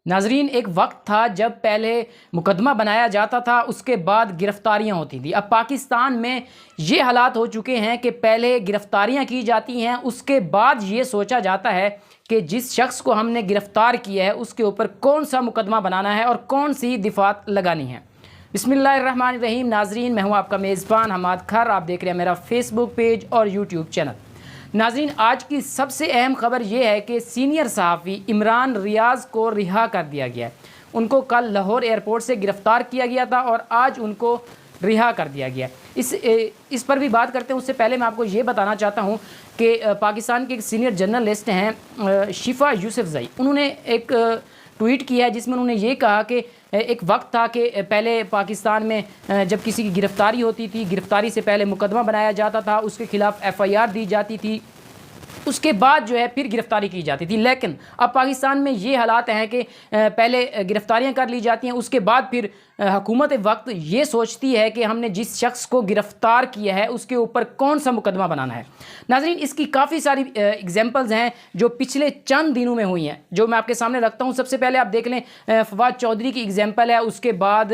ناظرین، ایک وقت تھا جب پہلے مقدمہ بنایا جاتا تھا، اس کے بعد گرفتاریاں ہوتی تھیں۔ اب پاکستان میں یہ حالات ہو چکے ہیں کہ پہلے گرفتاریاں کی جاتی ہیں، اس کے بعد یہ سوچا جاتا ہے کہ جس شخص کو ہم نے گرفتار کیا ہے اس کے اوپر کون سا مقدمہ بنانا ہے اور کون سی دفعات لگانی ہے۔ بسم اللہ الرحمن الرحیم۔ ناظرین، میں ہوں آپ کا میزبان حماد کھر، آپ دیکھ رہے ہیں میرا فیس بک پیج اور یوٹیوب چینل۔ ناظرین، آج کی سب سے اہم خبر یہ ہے کہ سینئر صحافی عمران ریاض کو رہا کر دیا گیا ہے۔ ان کو کل لاہور ایئرپورٹ سے گرفتار کیا گیا تھا اور آج ان کو رہا کر دیا گیا ہے۔ اس پر بھی بات کرتے ہیں، اس سے پہلے میں آپ کو یہ بتانا چاہتا ہوں کہ پاکستان کے ایک سینئر جرنلسٹ ہیں شفا یوسفزئی، انہوں نے ایک ٹویٹ کیا ہے جس میں انہوں نے یہ کہا کہ ایک وقت تھا کہ پہلے پاکستان میں جب کسی کی گرفتاری ہوتی تھی، گرفتاری سے پہلے مقدمہ بنایا جاتا تھا، اس کے خلاف FIR دی جاتی تھی، اس کے بعد جو ہے پھر گرفتاری کی جاتی تھی۔ لیکن اب پاکستان میں یہ حالات ہیں کہ پہلے گرفتاریاں کر لی جاتی ہیں، اس کے بعد پھر حکومت وقت یہ سوچتی ہے کہ ہم نے جس شخص کو گرفتار کیا ہے اس کے اوپر کون سا مقدمہ بنانا ہے۔ ناظرین، اس کی کافی ساری ایگزامپلز ہیں جو پچھلے چند دنوں میں ہوئی ہیں، جو میں آپ کے سامنے رکھتا ہوں۔ سب سے پہلے آپ دیکھ لیں، فواد چودھری کی ایگزامپل ہے، اس کے بعد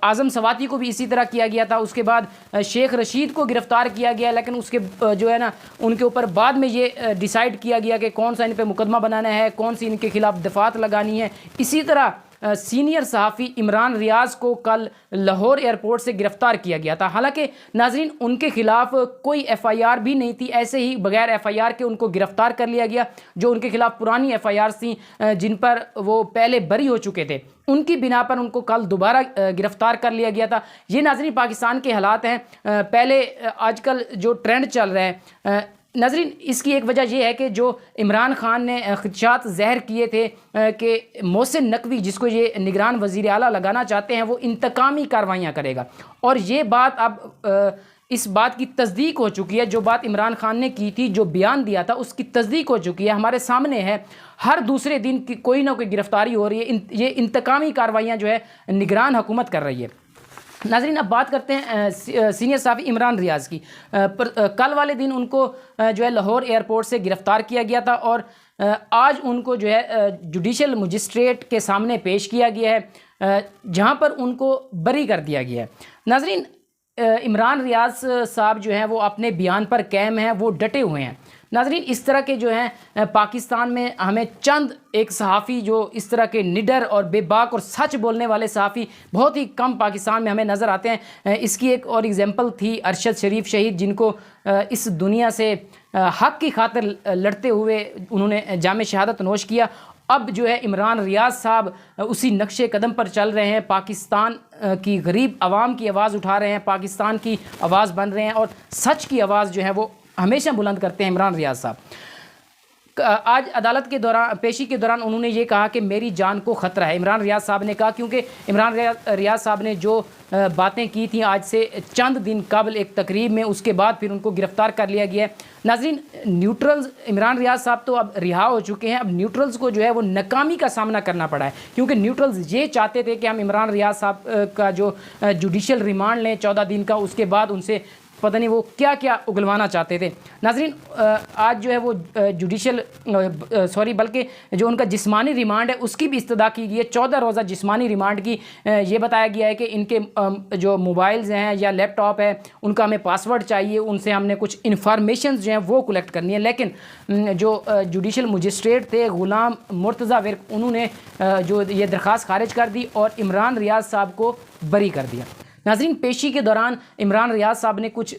اعظم سواتی کو بھی اسی طرح کیا گیا تھا، اس کے بعد شیخ رشید کو گرفتار کیا گیا، لیکن اس کے جو ہے نا ان کے اوپر بعد میں یہ ڈیسائیڈ کیا گیا کہ کون سا ان پہ مقدمہ بنانا ہے، کون سی ان کے خلاف دفعات لگانی ہے۔ اسی طرح سینئر صحافی عمران ریاض کو کل لاہور ایئرپورٹ سے گرفتار کیا گیا تھا، حالانکہ ناظرین ان کے خلاف کوئی FIR بھی نہیں تھی، ایسے ہی بغیر FIR کے ان کو گرفتار کر لیا گیا۔ جو ان کے خلاف پرانی FIRs تھیں جن پر وہ پہلے بری ہو چکے تھے، ان کی بنا پر ان کو کل دوبارہ گرفتار کر لیا گیا تھا۔ یہ ناظرین پاکستان کے حالات ہیں۔ پہلے آج کل جو ٹرینڈ چل رہا ہے ناظرین، اس کی ایک وجہ یہ ہے کہ جو عمران خان نے خدشات ظاہر کیے تھے کہ محسن نقوی، جس کو یہ نگران وزیر اعلیٰ لگانا چاہتے ہیں، وہ انتقامی کارروائیاں کرے گا، اور یہ بات اب اس بات کی تصدیق ہو چکی ہے۔ جو بات عمران خان نے کی تھی، جو بیان دیا تھا، اس کی تصدیق ہو چکی ہے، ہمارے سامنے ہے۔ ہر دوسرے دن کی کوئی نہ کوئی گرفتاری ہو رہی ہے، یہ انتقامی کارروائیاں جو ہے نگران حکومت کر رہی ہے۔ ناظرین، اب بات کرتے ہیں سینئر صحافی عمران ریاض کی۔ کل والے دن ان کو جو ہے لاہور ایئرپورٹ سے گرفتار کیا گیا تھا اور آج ان کو جو ہے جوڈیشل مجسٹریٹ کے سامنے پیش کیا گیا ہے، جہاں پر ان کو بری کر دیا گیا ہے۔ ناظرین، عمران ریاض صاحب جو ہیں وہ اپنے بیان پر قائم ہیں، وہ ڈٹے ہوئے ہیں۔ ناظرین، اس طرح کے جو ہیں پاکستان میں ہمیں چند ایک صحافی جو اس طرح کے نڈر اور بے باک اور سچ بولنے والے صحافی بہت ہی کم پاکستان میں ہمیں نظر آتے ہیں۔ اس کی ایک اور ایگزامپل تھی ارشد شریف شہید، جن کو اس دنیا سے حق کی خاطر لڑتے ہوئے انہوں نے جام شہادت نوش کیا۔ اب جو ہے عمران ریاض صاحب اسی نقش قدم پر چل رہے ہیں، پاکستان کی غریب عوام کی آواز اٹھا رہے ہیں، پاکستان کی آواز بن رہے ہیں اور سچ کی آواز جو ہے وہ ہمیشہ بلند کرتے ہیں عمران ریاض صاحب۔ آج عدالت کے دوران پیشی کے دوران انہوں نے یہ کہا کہ میری جان کو خطرہ ہے، عمران ریاض صاحب نے کہا، کیونکہ عمران ریاض صاحب نے جو باتیں کی تھیں آج سے چند دن قبل ایک تقریب میں، اس کے بعد پھر ان کو گرفتار کر لیا گیا ہے۔ ناظرین، نیوٹرلز عمران ریاض صاحب تو اب رہا ہو چکے ہیں، اب نیوٹرلز کو جو ہے وہ ناکامی کا سامنا کرنا پڑا ہے، کیونکہ نیوٹرلز یہ چاہتے تھے کہ ہم عمران ریاض صاحب کا جو جوڈیشل ریمانڈ لیں 14 دن کا، اس کے بعد ان سے پتہ نہیں وہ کیا کیا اگلوانا چاہتے تھے۔ ناظرین، آج جو ہے وہ بلکہ جو ان کا جسمانی ریمانڈ ہے اس کی بھی استدعا کی گئی ہے، 14 روزہ جسمانی ریمانڈ کی۔ یہ بتایا گیا ہے کہ ان کے جو موبائلز ہیں یا لیپ ٹاپ ہے ان کا ہمیں پاسورڈ چاہیے، ان سے ہم نے کچھ انفارمیشنز جو ہیں وہ کلیکٹ کرنی ہے۔ لیکن جو جوڈیشل مجسٹریٹ تھے غلام مرتضیٰ ورک، انہوں نے جو یہ درخواست خارج کر دی اور عمران ریاض صاحب کو بری کر دیا۔ ناظرین، پیشی کے دوران عمران ریاض صاحب نے کچھ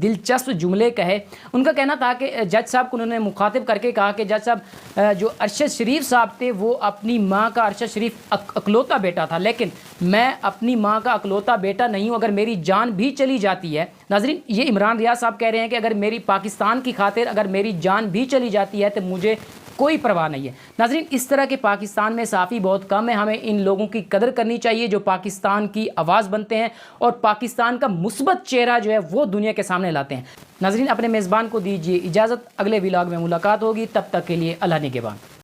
دلچسپ جملے کہے۔ ان کا کہنا تھا کہ جج صاحب کو انہوں نے مخاطب کر کے کہا کہ جج صاحب، جو ارشد شریف صاحب تھے وہ اپنی ماں کا، ارشد شریف اکلوتا بیٹا تھا، لیکن میں اپنی ماں کا اکلوتا بیٹا نہیں ہوں، اگر میری جان بھی چلی جاتی ہے۔ ناظرین، یہ عمران ریاض صاحب کہہ رہے ہیں کہ اگر میری پاکستان کی خاطر اگر میری جان بھی چلی جاتی ہے تو مجھے کوئی پرواہ نہیں ہے۔ ناظرین، اس طرح کے پاکستان میں صحافی بہت کم ہیں، ہمیں ان لوگوں کی قدر کرنی چاہیے جو پاکستان کی آواز بنتے ہیں اور پاکستان کا مثبت چہرہ جو ہے وہ دنیا کے سامنے لاتے ہیں۔ ناظرین، اپنے میزبان کو دیجیے اجازت، اگلے ولاگ میں ملاقات ہوگی، تب تک کے لیے اللہ نگہبان۔